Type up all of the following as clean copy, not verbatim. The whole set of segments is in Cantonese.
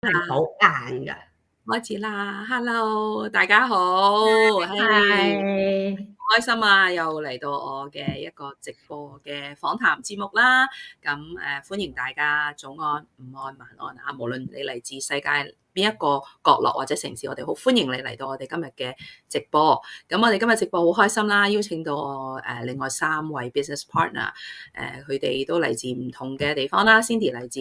係好硬㗎。開始啦，Hello，大家好，嘿，係，開心啊，又嚟到我嘅一個直播嘅訪談節目啦。咁歡迎大家早安、午安、晚安啊！無論你嚟自世界邊一個角落或者城市，我哋好歡迎你嚟到我哋今日嘅直播。咁我哋今日直播好開心啦，邀請到我另外3位 business partner，佢哋都嚟自唔同嘅地方啦。Cindy 嚟自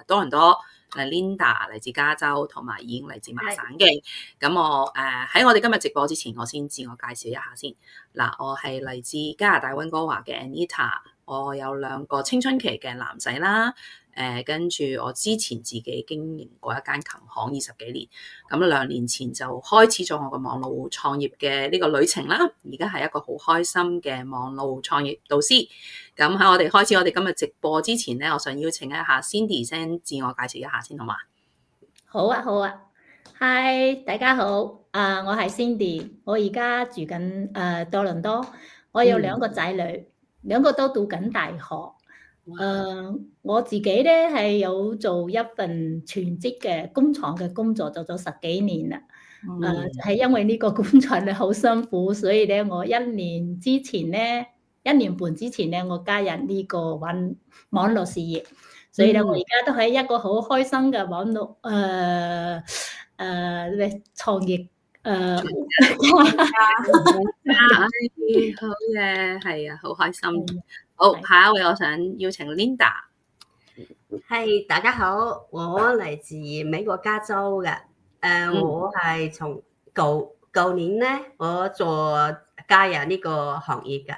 多倫多。Linda 嚟自加州，同埋已經嚟自麻省嘅。咁我喺我哋今日直播之前，我先自我介紹一下先。嗱，我係嚟自加拿大溫哥華嘅 Anita，我有2個青春期嘅男仔啦。跟住我之前自己經營過一間琴行20幾年，咁2年前就開始咗我個網絡創業嘅呢個旅程啦。而家係一個好開心嘅網絡創業導師。咁喺我哋開始我哋今日直播之前咧，我想邀請一下 Cindy 先自我介紹一下先，好嘛？好啊，好啊。Hi，大家好。我係 Cindy，我而家住緊多倫多，我有2個仔女，2個都讀緊大學。我自己咧係有做一份全職嘅工廠嘅工作，做咗10幾年啦。就係因為呢個工作咧好辛苦，所以咧我1年半之前咧，我加入呢個網絡事業，所以咧我而家都喺一個好開心嘅網絡創業好嘅，係啊，好開心。好，下一位我想邀請 Linda。係，大家好，我嚟自美國加州嘅。我係從舊年咧，我加入呢個行業嘅，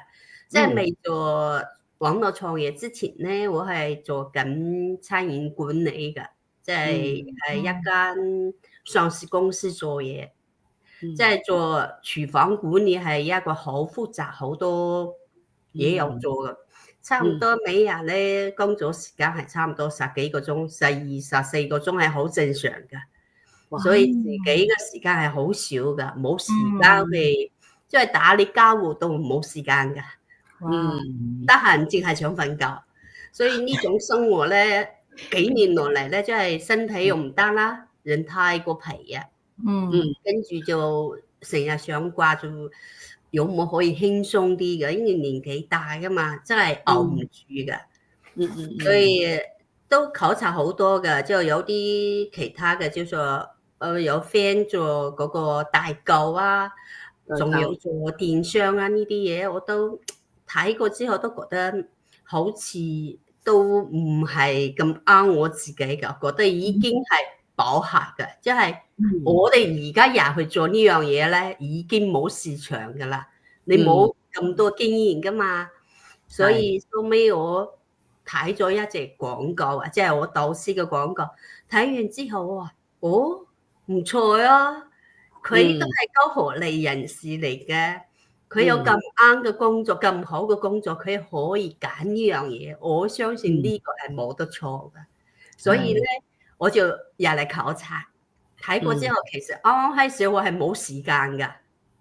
即係未做網絡創業之前咧，我係做緊餐飲管理嘅，即係喺一間上市公司做嘢，即係做廚房管理係一個好複雜，好多嘢有做嘅。差唔多每日咧工作時間係差唔多10幾個鐘，14個鐘係好正常嘅，所以自己嘅時間係好少噶，冇時間去即係打理家務都冇時間噶，得閒淨係想瞓覺，所以呢種生活咧幾年落嚟咧，即係身體又唔得啦，人太過疲啊，跟住就成日想掛住。有冇可以輕鬆啲嘅？因為年紀大噶嘛，真係熬唔住嘅。所以都考察好多嘅，之後有啲其他嘅叫做有 friend 做嗰個代購啊，仲有做電商啊呢啲嘢，我都睇過之後都覺得好似都唔係咁啱我自己嘅，覺得已經係飽和嘅，即係我哋而家入去做呢樣嘢咧，已經冇市場噶啦，你冇咁多經驗噶嘛，所以後尾我睇咗一隻廣告啊，即係我導師嘅廣告，睇完之後我話哦唔錯啊，佢都係高學歷人士嚟嘅，佢有咁啱嘅工作，咁好嘅工作，佢可以揀呢樣嘢，我相信呢個係冇得錯嘅，所以咧我就入嚟考察，睇過之後其實啱啱開始我係冇時間噶，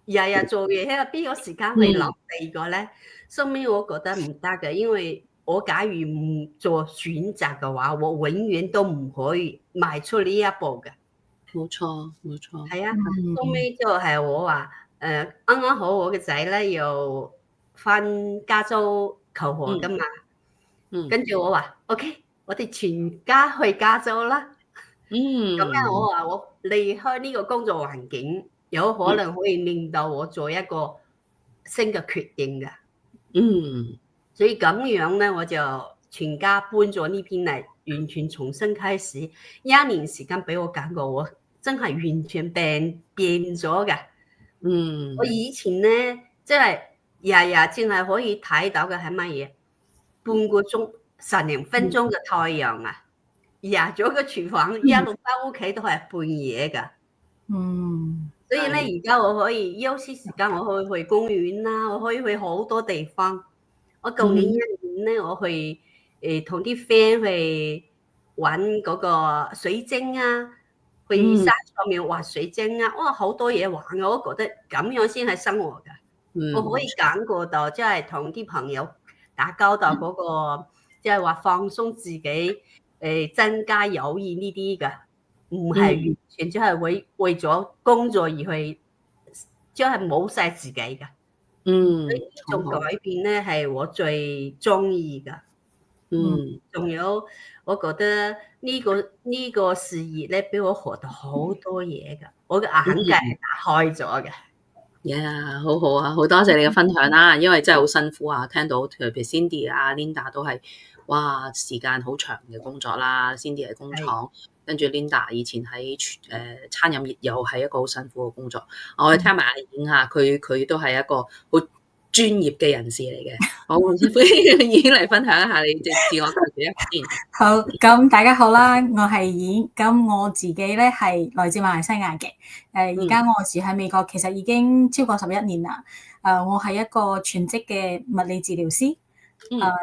日日做嘢，邊個時間去諗第二個咧？後尾我覺得唔得嘅，因為我假如唔做選擇嘅話，我永遠都唔可以邁出呢一步嘅。冇錯，冇錯。係啊，後尾就係我話啱啱好我嘅仔咧又翻加州求學噶嘛，跟住我話 OK，我哋全家去加州啦。咁樣我話我離開呢個工作環境，有可能可以令到我做一個新嘅決定嘅。所以咁樣咧，我就全家搬咗呢邊嚟，完全重新開始。1年時間俾我感覺，我真係完全變咗嘅。我以前咧，即係日日淨係可以睇到嘅係乜嘢？半個鐘、10零分鐘嘅太陽啊！入咗個廚房，一路翻屋企都係半夜㗎。所以咧，而家我可以休息時間，我可以去公園啦，我可以去好多地方。我舊年1年咧，我去同啲 friend 去玩嗰個水晶啊，去山上面滑水晶啊，哇，好多嘢玩啊！我覺得咁樣先係生活㗎。我可以感覺到，即係同啲朋友打交道嗰個，即係話放鬆自己，增加友誼呢啲㗎。唔係完全即係為咗工作而去，即係冇晒自己㗎。呢種改變咧係我最中意㗎。仲有我覺得呢個事業咧，俾我學到好多嘢㗎，我嘅眼界係打開咗嘅。好好啊，好多謝你嘅分享啦，因為真係好辛苦啊，聽到譬如 Cindy 啊、Linda 都係哇時間好長嘅工作啦，Cindy 喺工廠，跟住 Linda 以前喺餐飲業又係一個好辛苦嘅工作。我哋聽埋阿演啊，佢都係一個好專業嘅人士嚟嘅。好，歡迎演嚟分享一下你自我介紹一下先。好，咁大家好啦，我係演，咁我自己咧係來自馬來西亞嘅，而家我住喺美國，其實已經超過11年啦。我係一個全職嘅物理治療師。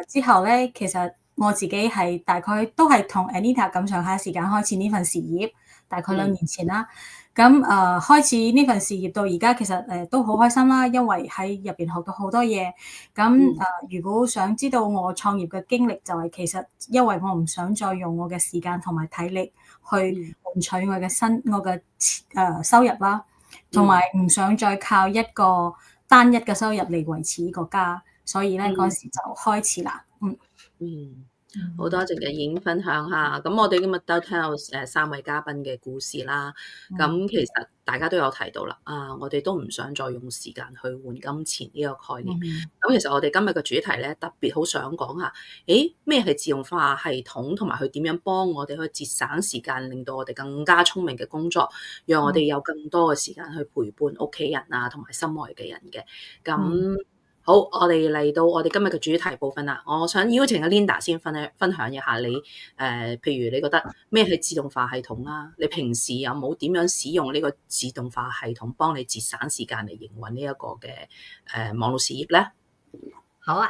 之後咧，其實我自己係大概都係同 Anita 咁上下時間開始呢份事業，大概2年前啦。咁開始呢份事業到而家，其實都好開心啦，因為喺入邊學到好多嘢。咁如果想知道我創業嘅經歷，就係其實因為我唔想再用我嘅時間同埋體力去換取我嘅收入啦，同埋唔想再靠一個單一嘅收入嚟維持呢個家，所以咧嗰時就開始啦。好多謝嘅演分享下，咁我哋今日都聽到3位嘉賓嘅故事啦。咁其實大家都有提到啦，我哋都唔想再用時間去換金錢呢個概念。咁其實我哋今日嘅主題咧，特別好想講下，咩係自動化系統，同埋佢點樣幫我哋去節省時間，令到我哋更加聰明嘅工作，讓我哋有更多嘅時間去陪伴屋企人啊，同埋心愛嘅人嘅。咁好，我哋嚟到我哋今日嘅主題部分啦。我想邀請阿 Linda 先分享一下你譬如你覺得咩係自動化系統啦？你平時有冇點樣使用呢個自動化系統幫你節省時間嚟營運呢一個嘅網絡事業咧？好啊，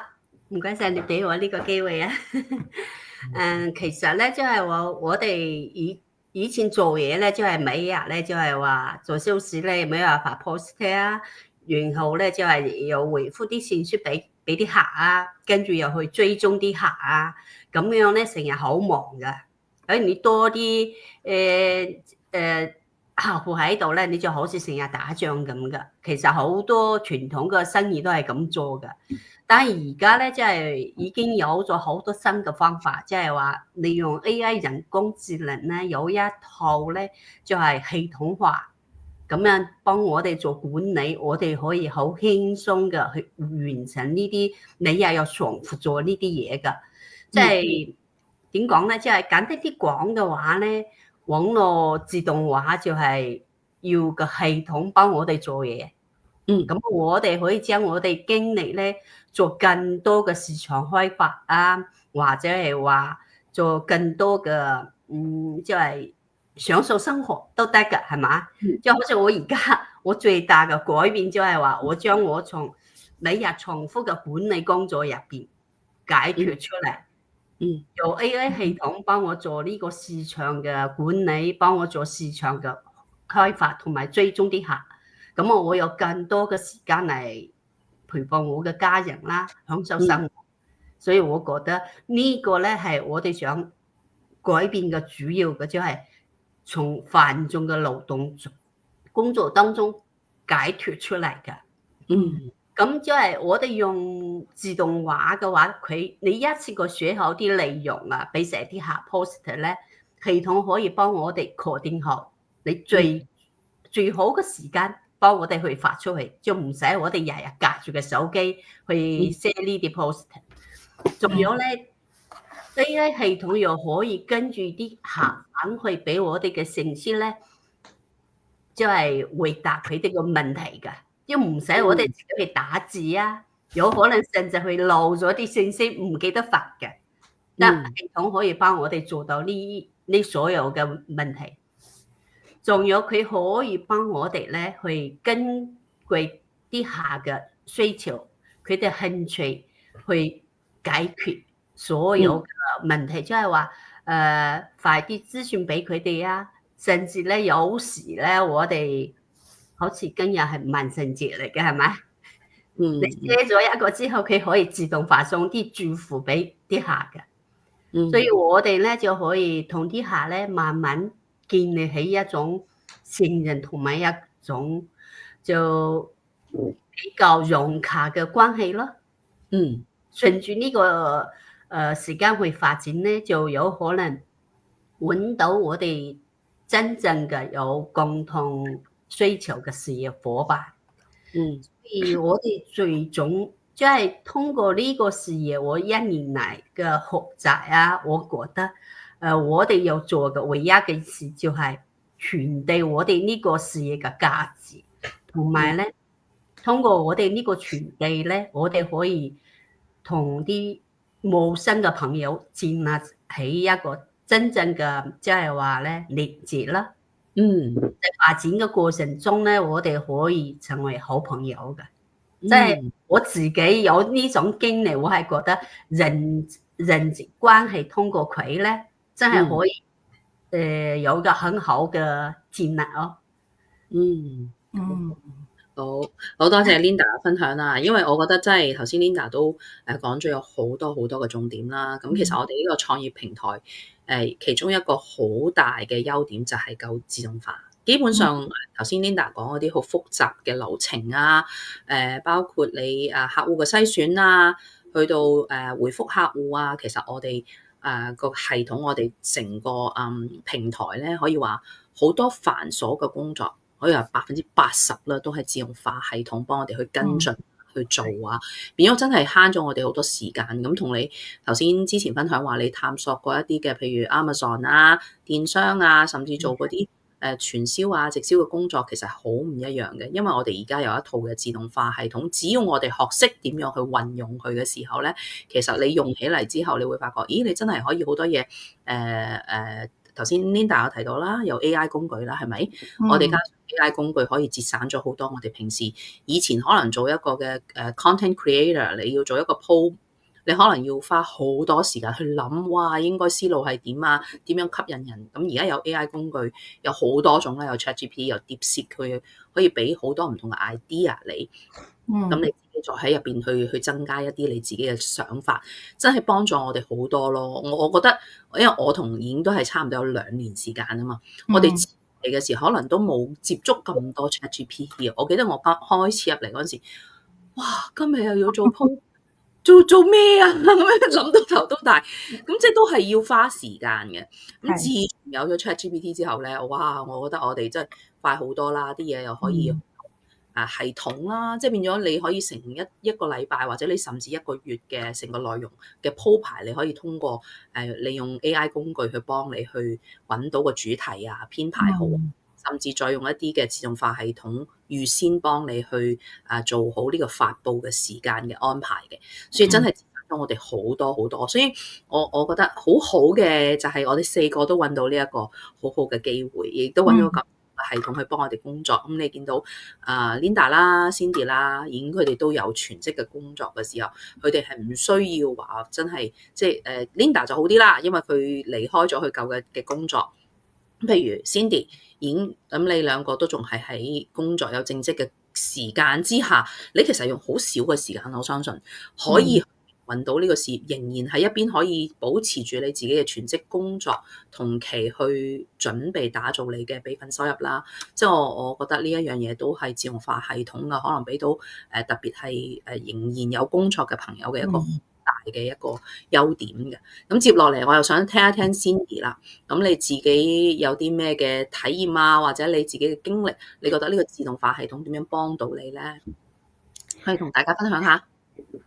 唔該晒你俾我呢個機會啊。其實咧，即係我哋以前做嘢咧，即係每日咧，即係話做 sales 咧，每日發 post 啊。然後咧，就係又回覆啲信息俾啲客啊，跟住又去追蹤啲客啊，咁樣咧成日好忙噶。咁你多啲客戶喺度咧，你就好似成日打仗咁噶。其實好多傳統嘅生意都係咁做噶，但係而家咧，即係已經有咗好多新嘅方法，即係話利用 AI 人工智能咧，有一套咧就係系統化。咁樣幫我哋做管理，我哋可以好輕鬆嘅去完成呢啲，你又有重複做呢啲嘢㗎。即係點講咧？即係簡單啲講嘅話咧，網絡自動化就係要個系統幫我哋做嘢。咁我哋可以將我哋經歷咧做更多嘅市場開發啊，或者係話做更多嘅即係享受生活都得㗎，係嘛？就好似我而家我最大嘅改變就係話，我將我從每日重複嘅管理工作入邊解脫出嚟，由 AI 系統幫我做呢個市場嘅管理，幫我做市場嘅開發同埋追蹤啲客，咁我會有更多嘅時間嚟陪伴我嘅家人啦，享受生活。所以我覺得呢個咧係我哋想改變嘅主要嘅，就係從繁重嘅勞動工作當中解脫出嚟嘅。咁即係我哋用自動化嘅話，你一次過寫好啲內容啊，俾成啲客 post 咧，系統可以幫我哋確定好你最好嘅時間，幫我哋去發出去，就唔使我哋日日隔住個手機去 set 呢啲 post。仲有咧，AI 系統又可以跟住啲客人去俾我哋嘅信息咧，即係回答佢哋個問題㗎。因為唔使我哋自己去打字啊，有可能甚至去漏咗啲信息唔記得發嘅，但系統可以幫我哋做到呢所有嘅問題。仲有佢可以幫我哋咧去根據啲客嘅需求，佢哋興趣去解決所有嘅問題，即係話快啲資訊俾佢哋啊，甚至咧有時咧我哋。好似今日係萬聖節嚟嘅，係咪？你寫咗一個之後，佢可以自動發送啲祝福俾啲客嘅。所以我哋咧就可以同啲客咧慢慢建立起一種信任同埋一種就比較融洽嘅關係咯。順住呢個時間去發展咧，就有可能揾到我哋真正嘅有共同需求嘅事業夥伴。而我哋最終即係通過呢個事業，我1年嚟嘅學習啊，我覺得我哋要做嘅唯一嘅事就係傳遞我哋呢個事業嘅價值，同埋咧通過我哋呢個傳遞咧，我哋可以同啲陌生嘅朋友建立起一個真正嘅即係話咧連結啦。喺發展嘅過程中咧，我哋可以成為好朋友嘅。即係我自己有呢種經歷，我係覺得人際關係通過佢咧，真係可以有個很好嘅建立咯。好多謝 Linda 嘅分享啦，因為我覺得真係頭先 Linda 都講咗有好多嘅重點啦。咁其實我哋呢個創業平台其中一個好大嘅優點就係夠自動化。基本上頭先 Linda 講嗰啲好複雜嘅流程啊，包括你客戶嘅篩選啊，去到回覆客戶啊，其實我哋個系統，我哋成個平台咧，可以話好多繁瑣嘅工作，可以話80%啦，都係自動化系統幫我哋去跟進去做啊，變咗真係慳咗我哋好多時間。咁同你頭先之前分享話，你探索過一啲嘅，譬如 Amazon 啊、電商啊，甚至做嗰啲傳銷啊、直銷嘅工作，其實好唔一樣嘅。因為我哋而家有一套嘅自動化系統，只要我哋學識點樣去運用佢嘅時候咧，其實你用起嚟之後，你會發覺，咦，你真係可以好多嘢頭先 Linda 有提到啦，有 AI 工具啦，係咪？我哋加上 AI 工具可以節省咗好多我哋平時以前可能做一個嘅content creator， 你要做一個 post， 你可能要花好多時間去諗，哇，應該思路係點啊？點樣吸引人？咁而家有 AI 工具，有好多種啦，有 ChatGPT， 有 DeepSeek， 佢可以俾好多唔同嘅 idea 你。咁你自己再喺入邊去增加一啲你自己嘅想法，真係幫助我哋好多咯。我覺得，因為我同已經都係差唔多有2年時間啊嘛，我哋嚟嘅時候可能都冇接觸咁多 ChatGPT。我記得我剛開始入嚟嗰陣時，哇！今日又要做 post， 做咩啊？咁樣諗到頭都大，咁即係都係要花時間嘅。咁自從有咗 ChatGPT 之後咧，哇！我覺得我哋真係快好多啦，啲嘢又可以。系統啦，即係變咗你可以成一個禮拜或者你甚至1個月嘅成個內容嘅鋪排，你可以通過利用 AI 工具去幫你去揾到個主題啊，編排好，甚至再用一啲嘅自動化系統預先幫你去做好呢個發佈嘅時間嘅安排嘅，所以真係節省咗我哋好多好多。所以我覺得好好嘅就係我哋4個都揾到呢一個好好嘅機會，亦都揾到個系統去幫我哋工作。咁你見到Linda 啦、Cindy 啦，已經佢哋都有全職嘅工作嘅時候，佢哋係唔需要話真係即係Linda 就好啲啦，因為佢離開咗佢舊嘅工作。譬如 Cindy 已經咁，你2個都仲係喺工作有正職嘅時間之下，你其實用好少嘅時間，我相信可以揾到呢個事業，仍然係一邊可以保持住你自己嘅全職工作，同期去準備打造你嘅備份收入啦。即係我覺得呢一樣嘢都係自動化系統嘅，可能俾到特別係仍然有工作嘅朋友嘅一個大嘅一個優點嘅。咁接落嚟我又想聽一聽 Cindy 啦。咁你自己有啲咩嘅體驗啊，或者你自己嘅經歷，你覺得呢個自動化系統點樣幫到你咧？可以同大家分享下。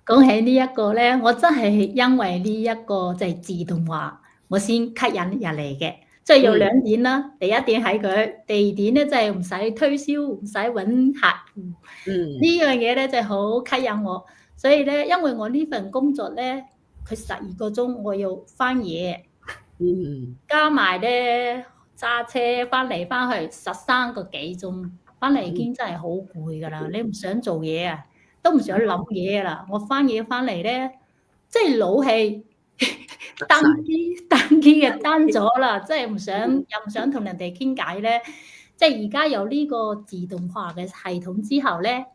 講起呢一個咧，我真係因為呢一個就係自動化，我先吸引入嚟嘅。即係有2點啦，第一點係佢，第2點咧就係唔使推銷，唔使揾客戶。呢樣嘢咧就係好吸引我。所以咧，因為我呢份工作咧，佢12個鐘我要翻嘢，加埋咧揸車翻嚟翻去13個幾鐘，翻嚟已經真係好攰㗎啦。你唔想做嘢啊？都唔想諗嘢啦，我翻嘢翻嚟咧，即係腦氣單機嘅單咗啦，即係唔想又唔想同人哋傾偈咧。即係而家有呢個自動化嘅系統之後咧，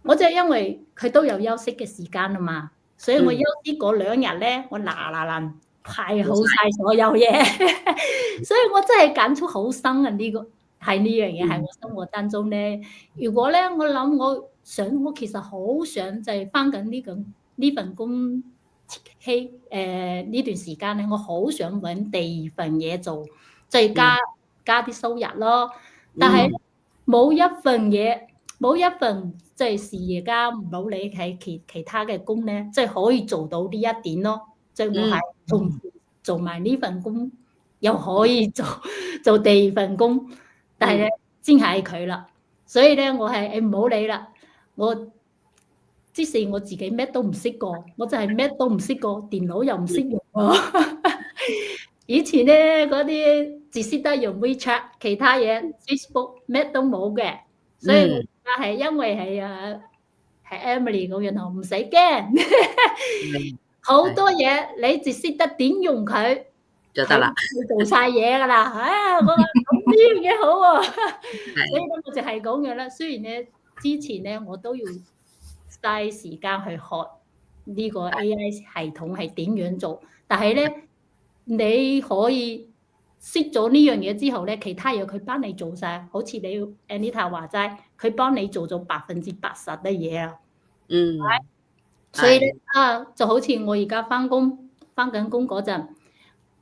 我就因為佢都有休息嘅時間啊嘛，所以我休息嗰2日咧，我嗱排好晒所有嘢，所以我真係感觸好深啊！呢個係呢樣嘢喺我生活當中咧。如果咧，我諗我其實好想就係翻緊呢份工呢段時間咧，我好想揾第二份嘢做，即係加啲收入咯。但係冇一份即係事業家唔好理係其他嘅工咧，即係可以做到呢一點咯。即係我係同時做埋呢份工，又可以做第二份工，但係咧先係佢啦。所以咧，我係唔好理啦。即使我自己咩都唔識過，我就係咩都唔識過，電腦又唔識用喎。以前咧嗰啲只識得用 WeChat， 其他嘢 Facebook 咩都冇嘅，所以我而家係因為係 Emily 咁樣，唔使驚。好多嘢你只識得點用佢就得啦，做晒嘢噶啦。我話咁呢樣嘢好喎，所以咧我就係咁樣啦。雖然咧之前咧我都要嘥時間去學呢個 AI 系統係點樣做，但係咧你可以識咗呢樣嘢之後咧，其他嘢佢幫你做晒，好似你 Anita 話齋，佢幫你做咗80%嘅嘢啊。所以咧就好似我而家翻緊工嗰陣，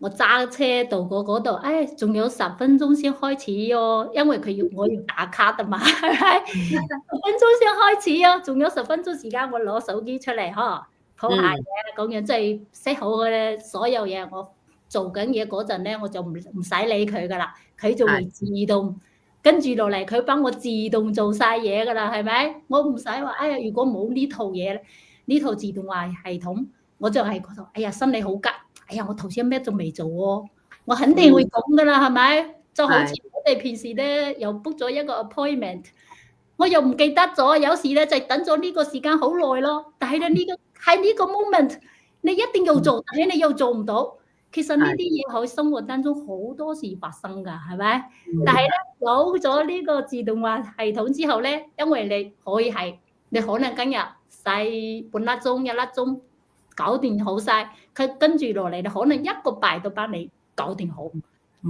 我揸車到嗰度，仲有10分鐘先開始喎，因為我要打卡啊嘛，係咪？10分鐘先開始啊，仲有10分鐘時間，我攞手機出嚟鋪下嘢咁樣，即係 set 好嘅所有嘢。我做緊嘢嗰陣咧，我就唔使理佢噶啦，佢就會自動跟住落嚟，佢幫我自動做晒嘢噶啦，係咪？我唔使話，如果冇呢套嘢咧。呢套自動化系統，我就係嗰度，心理好急，我頭先咩都未做喎，我肯定會咁噶啦，係咪？就好似我哋平時咧又 book 咗一個 appointment， 我又唔記得咗，有時咧就等咗呢個時間好耐咯。但係咧喺呢個 moment， 你一定要做，但係你又做唔到。其實呢啲嘢喺生活當中好多時發生㗎，係咪？但係咧有咗呢個自動化系統之後咧，因為你可能今日使半粒鐘、1粒鐘搞掂好晒，佢跟住落嚟，你可能一個拜都幫你搞掂好。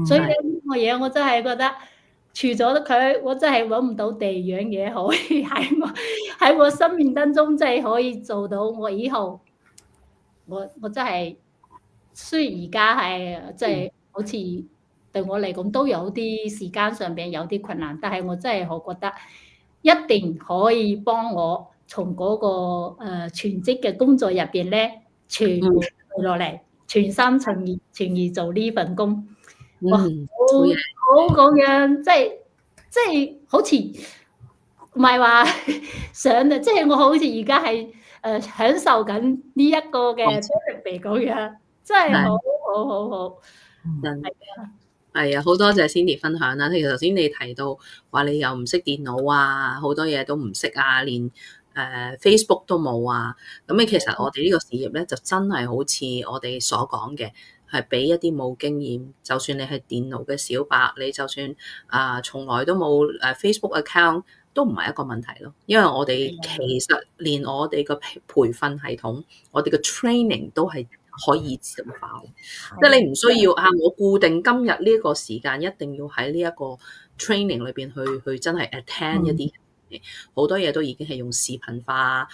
所以呢個嘢我真係覺得，除咗佢，我真係揾唔到第二樣嘢可以喺我生命當中，真係可以做到我以後。我真係雖然而家係即係好似對我嚟講都有啲時間上邊有啲困難，但係我真係覺得一定可以幫我。從嗰個全職嘅工作入邊咧，全部落嚟，全心全意做呢份工，哇！好咁樣，即係好似唔係話想啊，即係我好似而家係享受緊呢一個嘅 benefit 咁樣，真係好。係啊，好多謝 Cindy 分享啦。其實頭先你提到話你又唔識電腦啊，好多嘢都唔識啊，連Facebook 都冇啊，咁其實我哋呢個事業咧就真係好似我哋所講嘅，係俾一啲冇經驗，就算你係電腦嘅小白，你就算從來都冇Facebook account 都唔係一個問題咯，因為我哋其實連我哋個培訓系統，我哋嘅 training 都係可以自動化嘅，即係你唔需要我固定今日呢個時間一定要喺呢一個 training 裏邊去真係 attend 一啲。好多嘢都已經係用視頻化，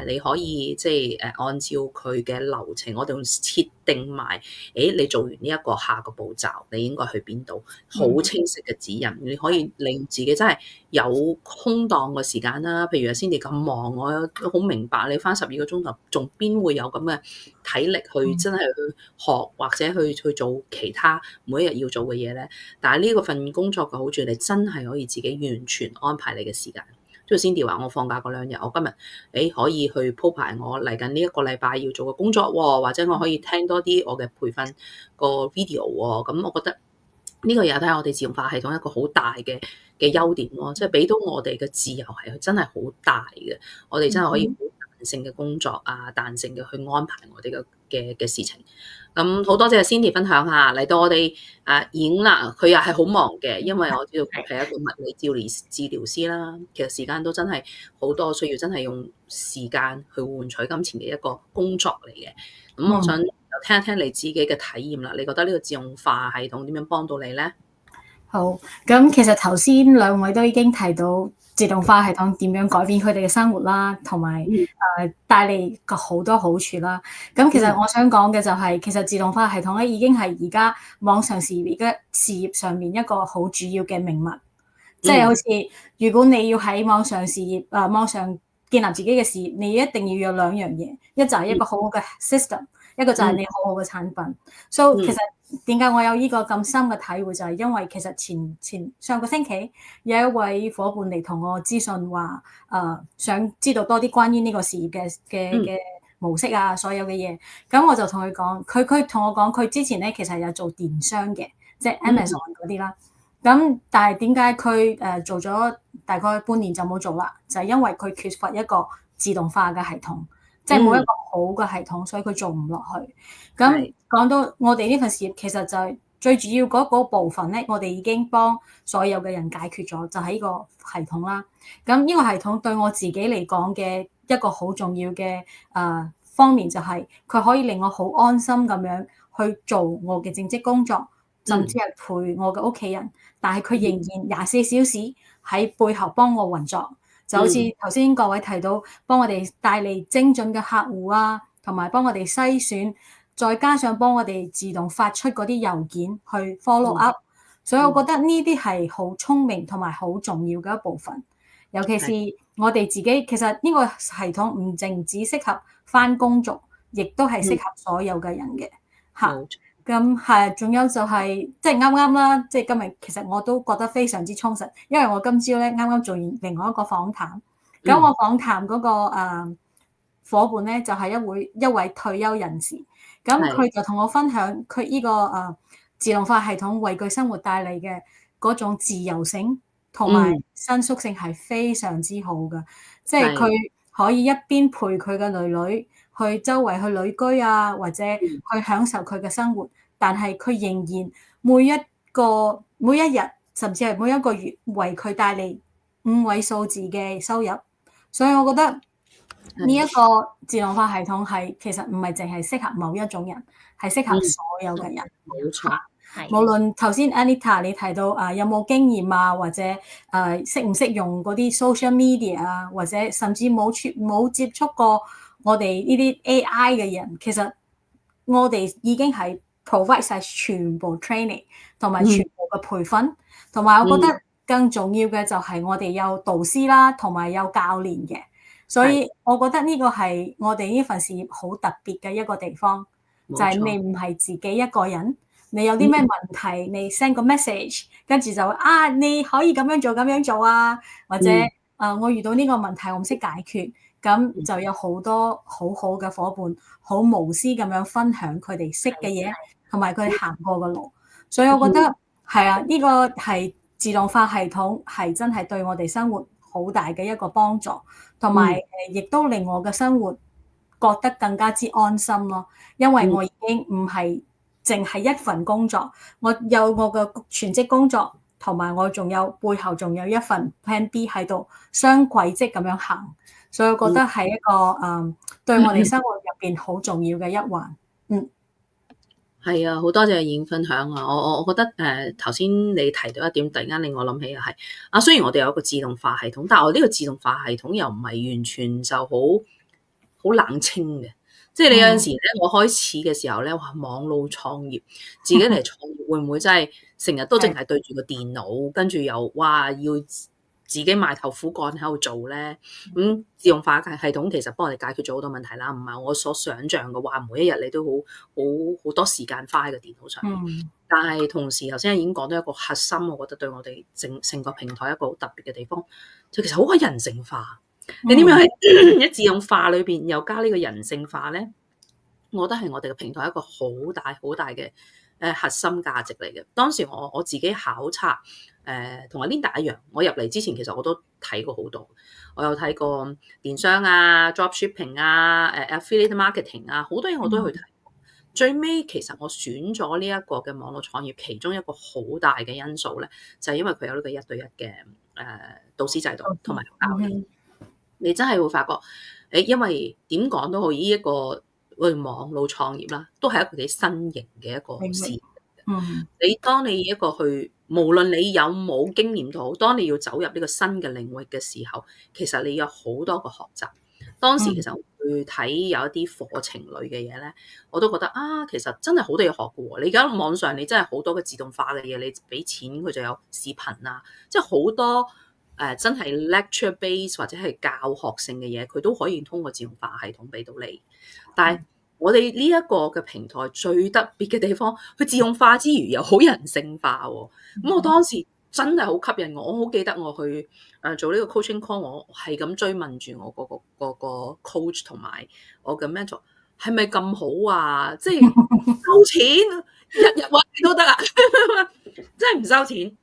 你可以即係按照佢嘅流程，我哋用設定埋，你做完呢一個下個步驟，你應該去邊度，好清晰嘅指引，你可以令自己真係有空檔嘅時間啦。譬如先你咁忙，我都好明白你返12個鐘頭，仲邊會有咁嘅體力去真係去學或者去做其他每一日要做嘅嘢咧？但係呢個份工作嘅好處，你真係可以自己完全安排你嘅時間。即係 Cindy 話我放假嗰2日，我今日可以去鋪排我嚟緊呢一個禮拜要做嘅工作喎，或者我可以聽多啲我嘅培訓個 video 喎。咁我覺得呢個又睇下我哋自動化系統一個好大嘅優點咯，即係俾到我哋嘅自由係真係好大嘅，我哋真係可以好彈性嘅工作啊，彈性嘅去安排我哋嘅事情。咁好多謝 Cindy 分享下，嚟到我哋演啦，佢又係好忙嘅，因為我知道佢係一個物理治療師啦，其實時間都真係好多，需要真係用時間去換取金錢嘅一個工作嚟嘅。咁我想有聽一聽你自己嘅體驗啦。你覺得呢個自動化系統點樣幫到你咧？好，咁其實頭先兩位都已經提到自動化系統點樣改變佢哋嘅生活啦，同埋帶嚟個好多好處啦。咁其實我想講嘅就係，其實自動化系統咧已經係而家網上事業上面一個好主要嘅命脈。即係好似如果你要喺網上事業網上建立自己嘅事業，你一定要有兩樣嘢，一就係一個好好嘅 system，一個就係你好好嘅產品。所以其實點解我有呢個咁深嘅體會，就係因為其實上個星期有一位夥伴嚟同我諮詢話，想知道多啲關於呢個事業嘅模式啊，所有嘅嘢。咁我就同佢講，佢同我講，佢之前咧其實有做電商嘅，即係 Amazon 嗰啲啦。咁但係點解佢做咗大概半年就冇做啦？就係因為佢缺乏一個自動化嘅系統，即係冇一個好嘅系統，所以佢做唔落去。咁講到我哋呢份事業，其實就係最主要嗰部分咧，我哋已經幫所有嘅人解決咗，就係呢個系統啦。咁呢個系統對我自己嚟講嘅一個好重要嘅方面，就係佢可以令我好安心咁樣去做我嘅正職工作，甚至係陪我嘅屋企人。但係佢仍然24小時喺背後幫我運作，就好似頭先各位提到，幫我哋帶嚟精準嘅客戶啊，同埋幫我哋篩選，再加上幫我哋自動發出嗰啲郵件去 follow up。所以我覺得呢啲係好聰明同埋好重要嘅一部分。尤其是我哋自己，其實呢個系統唔淨只適合返工族，亦都係適合所有嘅人嘅嚇。咁係，仲有就係即係啱啱啦，即係今日其實我都覺得非常之充實，因為我今朝咧啱啱做完另外一個訪談，咁我訪談嗰個夥伴咧就係一位退休人士，咁佢就同我分享佢呢個自動化系統為佢生活帶嚟嘅嗰種自由性同埋伸縮性係非常之好嘅，即係佢可以一邊陪佢嘅女女去周圍去旅居啊，或者去享受佢嘅生活，但係佢仍然每一日，甚至係每一個月為佢帶嚟5位數字嘅收入。所以我覺得呢一個自動化系統係其實唔係淨係適合某一種人，係適合所有嘅人。冇錯，無論頭先 Anita 你提到有冇經驗啊，或者識唔識用嗰啲 social media 啊，或者甚至冇接觸過我哋呢啲 AI 嘅人，其實我哋已經係 provide 晒全部 training 同埋全部嘅培訓，同埋我覺得更重要嘅就係我哋有導師啦，同埋有教練嘅，所以我覺得呢個係我哋呢份事業好特別嘅一個地方，就係你唔係自己一個人，你有啲咩問題，你 send 個 message， 跟住就你可以咁樣做啊，或者我遇到呢個問題我唔識解決。咁就有好多好好嘅夥伴，好無私咁樣分享佢哋識嘅嘢，同埋佢哋行過嘅路。所以我覺得係啊，呢個係自動化系統係真係對我哋生活好大嘅一個幫助，同埋亦都令我嘅生活覺得更加之安心咯。因為我已經唔係淨係一份工作，我有我嘅全職工作，同埋我仲有背後仲有一份 Plan B 喺度雙軌跡咁樣行。所以我覺得係一個對我哋生活入邊好重要嘅一環。係啊，好多謝燕分享啊！我覺得頭先你提到一點，突然間令我諗起又係雖然我哋有一個自動化系統，但係我呢個自動化系統又唔係完全就好冷清嘅。即係你有陣時咧，我開始嘅時候咧，話網路創業，自己嚟創業會唔會真係成日都淨係對住個電腦，跟住又要自己埋頭苦幹喺度做咧？自動化系統其實幫我哋解決咗好多問題啦，唔係我所想像嘅話，每一日你都好多時間花喺個電腦上面。但係同時頭先已經講到一個核心，我覺得對我哋成個平台一個好特別嘅地方，就其實好可人性化。你點樣喺自動化裏邊又加呢個人性化咧？我覺得係我哋嘅平台一個好大嘅核心價值嚟嘅。當時我自己考察同阿 Linda 一樣，我入嚟之前其實我都睇過好多，我有睇過電商啊、dropshipping 啊、affiliate marketing 啊，好多嘢我都去睇過。最尾其實我選咗呢一個嘅網絡創業，其中一個好大嘅因素咧，就係因為佢有呢個1對1嘅導師制度同埋教練。你真係會發覺，因為點講都好，呢一個網絡創業啦，都係一個幾新型嘅一個事。當你一個無論你有冇經驗都好，當你要走入呢個新嘅領域嘅時候，其實你有好多個學習。當時其實我去睇有一啲課程類嘅嘢咧，我都覺得其實真係好多嘢學嘅喎。你而家網上你真係好多嘅自動化嘅嘢，你俾錢佢就有視頻啊，即係好多真係 lecture base 或者係教學性嘅嘢，佢都可以通過自動化系統俾到你。但係我哋呢一個嘅平台最特別嘅地方，佢自動化之餘又好人性化喎。咁我當時真係好吸引我好記得我去做呢個 coaching call， 我係咁追問住我嗰個 coach 同埋我嘅 mentor 係咪咁好啊？即係收錢，日日揾你都得啊！真係唔收錢，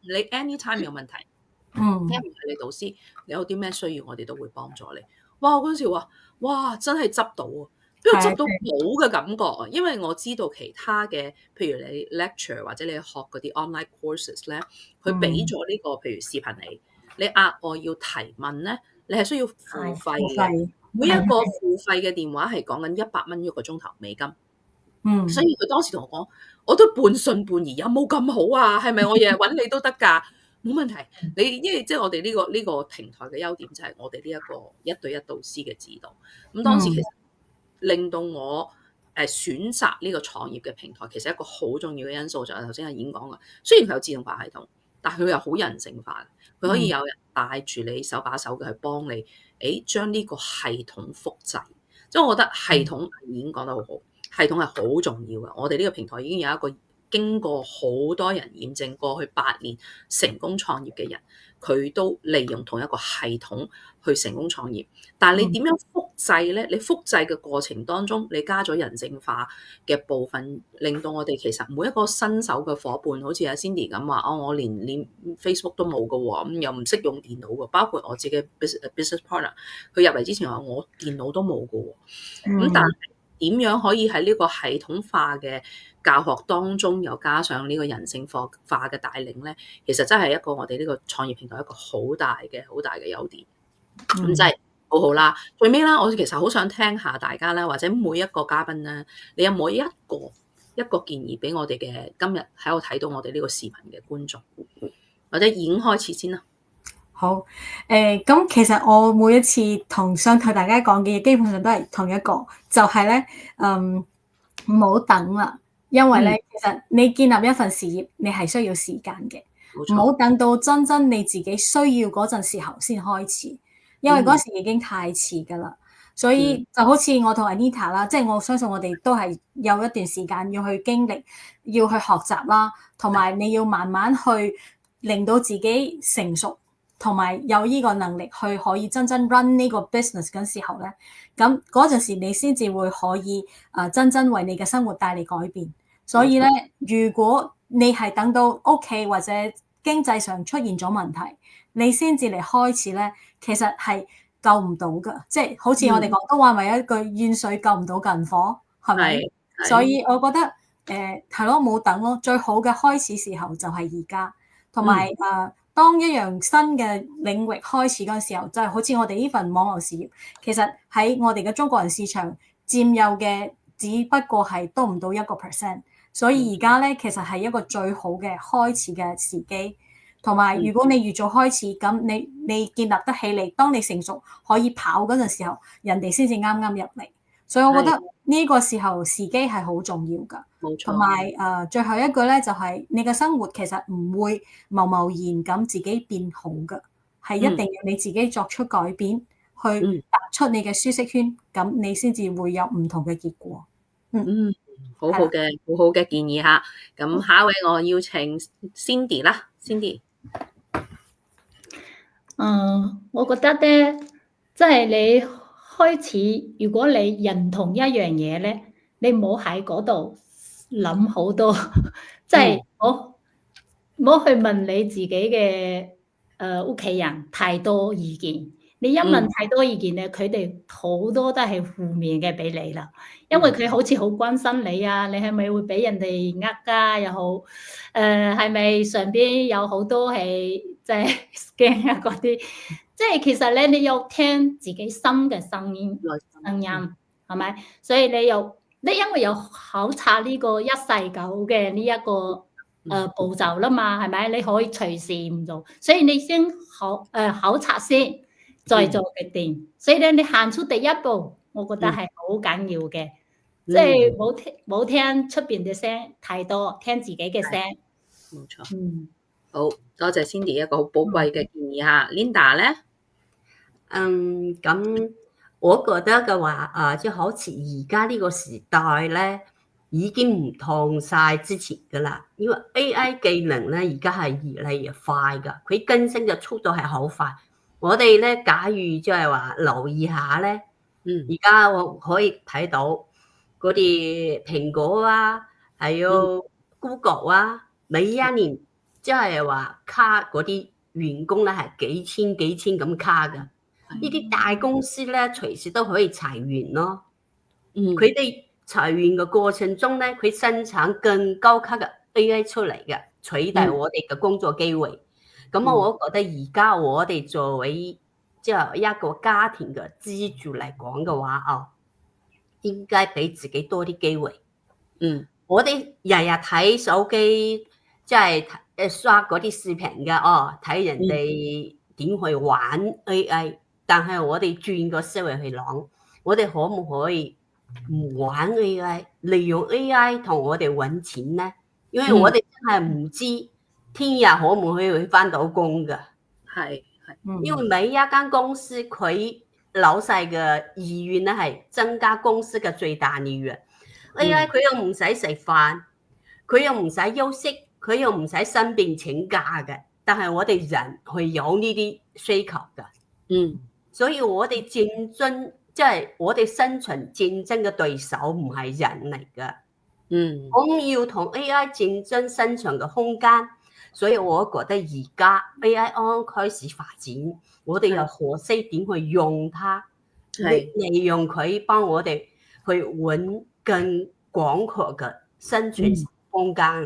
你 anytime 有問題，聽唔係你導師，你有啲咩需要，我哋都會幫助你。哇！嗰陣時話，哇，真係執到啊！邊度執到好嘅感覺啊？因為我知道其他嘅，譬如你 lecture 或者你學嗰啲 online courses 咧，佢俾咗呢個譬如視頻你額外要提問咧，你係需要付費嘅。每一個付費嘅電話係講緊100蚊一個鐘頭美金。所以佢當時同我講，我都半信半疑，有冇咁好啊？係咪我日日揾你都得㗎？冇問題。你因為即係我哋呢個平台嘅優點就係我哋呢一個1對1導師嘅指導。咁當時其實令到我選擇呢個創業嘅平台，其實一個好重要嘅因素就係頭先阿演講嘅。雖然佢有自動化系統，但係佢又好人性化，佢可以有人帶住你手把手嘅去幫你，將呢個系統複製。即係我覺得系統演講得好好，系統係好重要嘅。我哋呢個平台已經有一個經過好多人驗證，過去8年成功創業嘅人，佢都利用同一個系統去成功創業。但係你點樣複製呢？你複製嘅過程當中，你加咗人性化嘅部分，令到我哋其實每一個新手嘅伙伴，好似阿 Cindy 咁話，我連 Facebook 都冇嘅喎，咁又唔識用電腦嘅。包括我自己 business partner， 佢入嚟之前話我電腦都冇嘅喎。咁但係點樣可以喺呢個系統化嘅教學當中，又加上呢個人性化嘅帶領咧？其實真係一個我哋呢個創業平台一個好大嘅優點。咁真係好好啦。最尾啦，我其實好想聽下大家咧，或者每一個嘉賓咧，你有冇一個建議俾我哋嘅今日喺度睇到我哋呢個視頻嘅觀眾，或者已經開始先啦。好，咁其實我每一次想同大家講嘅嘢，基本上都係同一個，就係咧，唔好等啦，因為咧，其實你建立一份事業，你係需要時間嘅，唔好等到真你自己需要嗰陣時候先開始，因為嗰時已經太遲㗎啦。所以就好似我同 Anita 啦，即係我相信我哋都係有一段時間要去經歷，要去學習啦，同埋你要慢慢去令到自己成熟。同埋有呢個能力去可以真 run 呢個 business 嗰時候咧，咁嗰陣時你先至會可以真為你嘅生活帶嚟改變。所以咧，如果你係等到屋企或者經濟上出現咗問題，你先至嚟開始咧，其實係救唔到噶。即係好似我哋廣東話咪有一句遠水救唔到近火，係咪？所以我覺得係咯，冇等咯，最好嘅開始時候就係而家，同埋當一樣新嘅領域開始嗰時候，就係好似我哋呢份網絡事業，其實喺我哋嘅中國人市場佔有嘅只不過係都唔到1%，所以而家咧其實係一個最好嘅開始嘅時機。同埋如果你越早開始，咁你建立得起嚟，當你成熟可以跑嗰陣時候，人哋先至啱啱入嚟。所以我覺得呢個時候時機係好重要㗎。冇錯。同埋最後一句咧，就係你嘅生活其實唔會貿貿然咁自己變好㗎，係一定要你自己作出改變，去踏出你嘅舒適圈，咁你先至會有唔同嘅結果。好好嘅建議嚇。咁下一位我邀請 Cindy 啦 ，Cindy。我覺得咧，即係你開始，如果你認同一樣嘢咧，你唔好喺嗰度諗好多，即係唔好去問你自己嘅屋企人太多意見。你一問太多意見咧，佢哋好多都係負面嘅俾你啦，因為佢好似好關心你啊，你係咪會俾人哋呃又好，係咪上邊有好多係即係 scam 嗰啲，即係其實咧你要聽自己心嘅聲音，係咪？所以你因為有考察呢個149嘅呢一個步驟啦嘛，係咪？你可以隨時唔做，所以你先考察先，再做決定。所以咧，你行出第一步，我覺得係好緊要嘅，即係冇聽出邊嘅聲太多，聽自己嘅聲。冇錯。好多謝 Cindy 一個好寶貴嘅建議嚇。Linda 咧，咁我覺得嘅話，即係好似而家呢個時代咧，已經唔同晒之前噶啦。因為 AI 技能咧，而家係越嚟越快噶，佢更新嘅速度係好快。我哋咧，假如即係話留意下咧，而家我可以睇到嗰啲蘋果啊，係有 Google 啊，每一年即係話卡嗰啲員工咧係幾千咁卡噶。呢啲大公司咧，隨時都可以裁員咯。佢哋裁員嘅過程中咧，佢生產更高級嘅 AI 出嚟嘅，取代我哋嘅工作機會。咁我覺得而家我哋作為即係一個家庭嘅支柱嚟講嘅話，應該俾自己多啲機會。我哋日日睇手機，即係刷嗰啲視頻嘅，睇人哋點去玩 AI。但係我哋轉個思維去諗，我哋可唔可以唔玩 AI， 利用 AI 同我哋揾錢呢？因為我哋真係唔知聽日可唔可以返到工㗎。因為每一間公司佢老細嘅意願咧係增加公司嘅最大利潤。AI 佢又唔使食飯，佢又唔使休息，佢又唔使生病請假嘅。但係我哋人係有呢啲需求㗎。所以我哋競爭，即係我哋生存競爭嘅對手唔係人嚟㗎。我們要同 AI 競爭生存嘅空間。所以我覺得而家 AI 啱啱開始發展，我哋又學識點去用它，利用佢幫我哋去揾更廣闊嘅生存空間。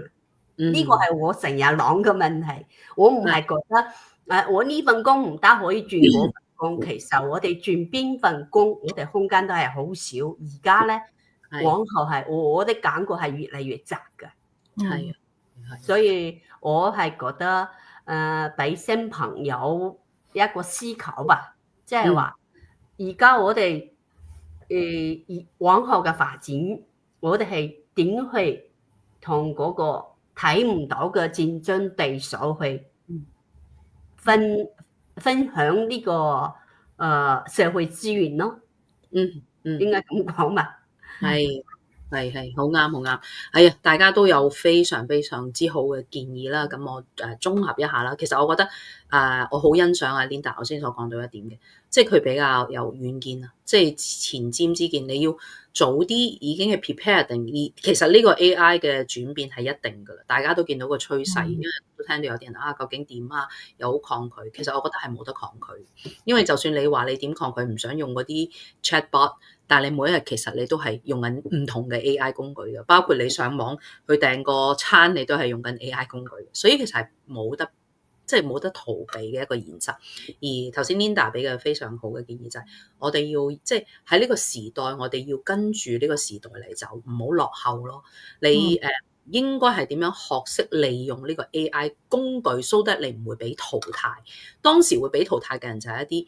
呢個係我成日諗嘅問題。我唔係覺得我呢份工唔得可以轉嗰份工，其實我哋轉邊份工，我哋空間都係好少。而家咧，往後係我哋感覺係越嚟越窄嘅。所以我係覺得俾新朋友一個思考吧，即係話而家我哋往後嘅發展，我哋係點去同嗰個睇唔到嘅競爭對手去分享呢個社會資源咯。應該咁講嘛？係，好啱，好啱。係啊，大家都有非常之好嘅建議啦。咁我綜合一下啦。其實我覺得我好欣賞阿 Linda 頭先所講到一點嘅，即係佢比較有遠見啊，即係前瞻之見。你要早啲已經係 prepare 定啲。其實呢個 AI 嘅轉變係一定噶啦，大家都見到個趨勢，因為都聽到有啲人究竟點啊，又好抗拒。其實我覺得係冇得抗拒，因為就算你話你點抗拒，唔想用嗰啲 chatbot。但係你每一日其實你都係用緊唔同嘅 AI 工具嘅，包括你上網去訂個餐，你都係用緊 AI 工具。所以其實係冇得逃避嘅一個現實。而頭先 Linda 俾嘅非常好嘅建議就係，我哋要即係喺呢個時代，我哋要跟住呢個時代嚟走，唔好落後咯。你應該係點樣學識利用呢個 AI 工具，so that你唔會俾淘汰。當時會俾淘汰嘅人就係一啲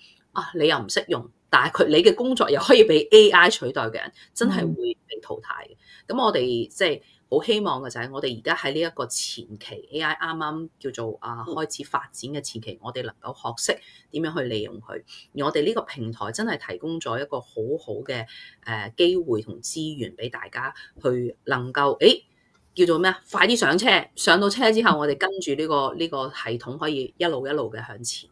你又唔識用，但係你嘅工作又可以俾 AI 取代嘅人，真係會被淘汰嘅。咁我哋即係好希望嘅就係我哋而家喺呢一個前期 AI 啱啱叫做開始發展嘅前期，我哋能夠學識點樣去利用佢。而我哋呢個平台真係提供咗一個好好嘅機會同資源俾大家去能夠叫做咩啊？快啲上車，上到車之後，我哋跟住呢個系統可以一路嘅向前。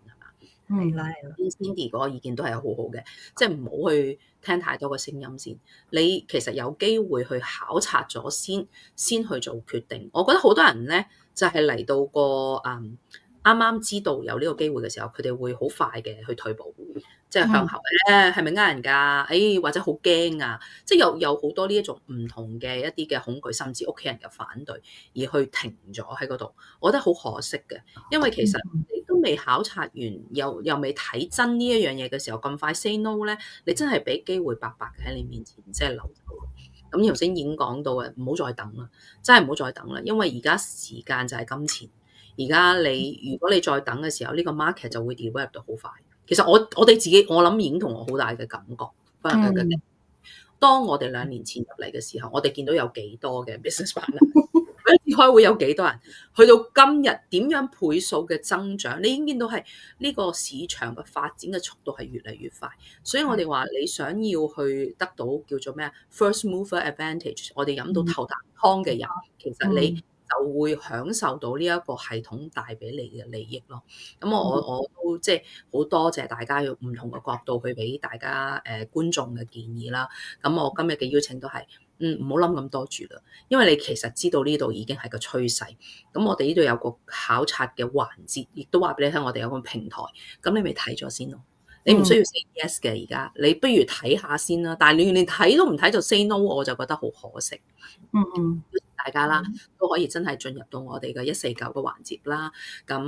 係啦，Cindy 嗰個意見都係好好嘅，即係唔好去聽太多嘅聲音先。你其實有機會去考察咗先去做決定。我覺得好多人咧就係嚟到個啱啱知道有呢個機會嘅時候，佢哋會好快嘅去退步，即係向後係咪呃人㗎？或者好驚啊！即係有好多呢一種唔同嘅一啲嘅恐懼，甚至屋企人嘅反對，而去停咗喺嗰度。我覺得好可惜嘅，因為其實你都都未考察完，又未睇真呢一樣嘢嘅時候，咁快 say no 咧，你真係俾機會白白喺你面前即係流走。咁頭先已經講到嘅，唔好再等啦，真係唔好再等啦，因為而家時間就係金錢。而家如果你再等嘅時候，呢個 market 就會 develop 到好快。其實我哋自己，我諗已經同我好大嘅感覺。當我哋2年前入嚟嘅時候，我哋見到有幾多嘅 business partner，一次開會有幾多人，去到今日點樣倍數嘅增長，你已經見到係呢個市場嘅發展嘅速度係越嚟越快。所以我哋話你想要去得到叫做咩啊 first mover advantage， 我哋飲到頭啖湯嘅人，其實你就會享受到呢一個系統帶俾你嘅利益咯。咁我都即係好多謝大家用唔同嘅角度去俾大家觀眾嘅建議啦。咁我今日嘅邀請都係唔好諗咁多住啦，因為你其實知道呢度已經係個趨勢。咁我哋呢度有個考察嘅環節，亦都話俾你聽，我哋有個平台。咁你咪睇咗先咯。你唔需要 say yes 嘅，而家你不如睇下先啦。但係你連睇都唔睇就 say no， 我就覺得好可惜。大家啦，都可以真係進入到我哋嘅149嘅環節啦。咁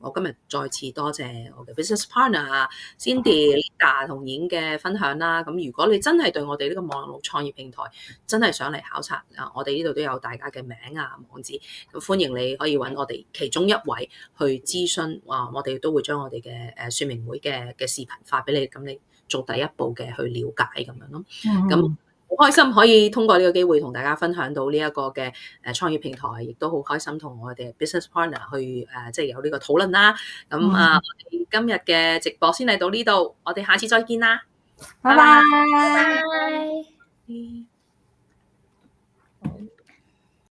我今日再次多謝我嘅 business partner Cindy、Linda 同演嘅分享啦。咁如果你真係對我哋呢個網絡創業平台真係想嚟考察啊，我哋呢度都有大家嘅名啊、網址，咁歡迎你可以揾我哋其中一位去諮詢。我哋都會將我哋嘅說明會嘅視頻發俾你，咁你做第一步嘅去了解咁樣咯。咁好開心可以通過呢個機會同大家分享到呢一個嘅創業平台，亦都好開心同我哋 business partner 去即係有呢個討論啦。咁我哋今日嘅直播先嚟到呢度，我哋下次再見啦，拜拜。拜拜。